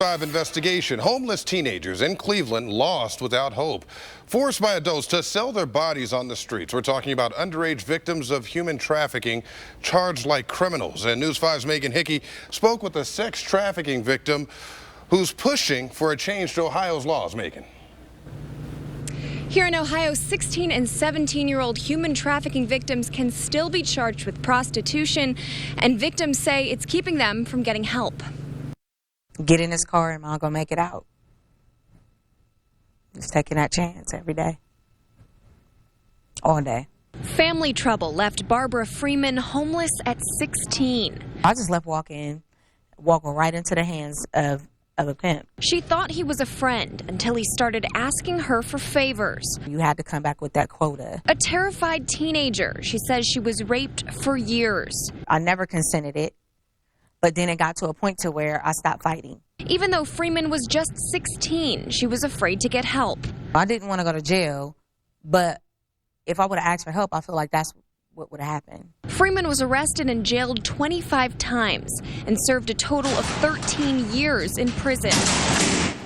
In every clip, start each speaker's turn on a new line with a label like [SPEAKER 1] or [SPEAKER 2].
[SPEAKER 1] 5 investigation. Homeless teenagers in Cleveland lost without hope, forced by adults to sell their bodies on the streets. We're talking about underage victims of human trafficking charged like criminals. And News 5's Megan Hickey spoke with a sex trafficking victim who's pushing for a change to Ohio's laws. Megan.
[SPEAKER 2] Here in Ohio, 16 and 17-year-old human trafficking victims can still be charged with prostitution, and victims say it's keeping them from getting help.
[SPEAKER 3] Get in this car and I'm gonna make it out. Just taking that chance every day. All day.
[SPEAKER 2] Family trouble left Barbara Freeman homeless at 16.
[SPEAKER 3] I just left walking right into the hands of a pimp.
[SPEAKER 2] She thought he was a friend until he started asking her for favors.
[SPEAKER 3] You had to come back with that quota.
[SPEAKER 2] A terrified teenager, she says she was raped for years.
[SPEAKER 3] I never consented it, but then it got to a point to where I stopped fighting.
[SPEAKER 2] Even though Freeman was just 16, she was afraid to get help.
[SPEAKER 3] I didn't want to go to jail, but if I would have asked for help, I feel like that's what would have happened.
[SPEAKER 2] Freeman was arrested and jailed 25 times and served a total of 13 years in prison.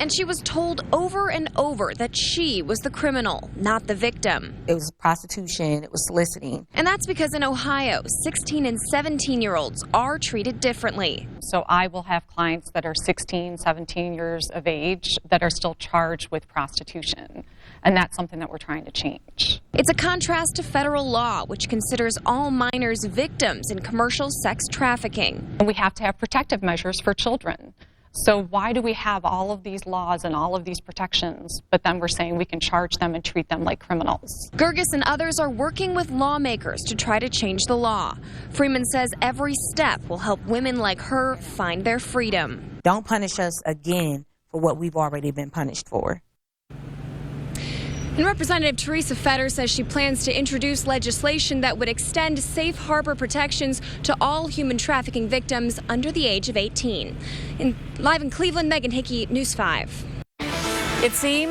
[SPEAKER 2] And she was told over and over that she was the criminal, not the victim.
[SPEAKER 3] It was prostitution, it was soliciting.
[SPEAKER 2] And that's because in Ohio, 16 and 17-year-olds are treated differently.
[SPEAKER 4] So I will have clients that are 16, 17 years of age that are still charged with prostitution. And that's something that we're trying to change.
[SPEAKER 2] It's a contrast to federal law, which considers all minors victims in commercial sex trafficking.
[SPEAKER 4] And we have to have protective measures for children. So why do we have all of these laws and all of these protections, but then we're saying we can charge them and treat them like criminals?
[SPEAKER 2] Gerges and others are working with lawmakers to try to change the law. Freeman says every step will help women like her find their freedom.
[SPEAKER 3] Don't punish us again for what we've already been punished for.
[SPEAKER 2] And Representative Teresa Fetter says she plans to introduce legislation that would extend safe harbor protections to all human trafficking victims under the age of 18. Live in Cleveland, Megan Hickey, News 5.
[SPEAKER 5] It seems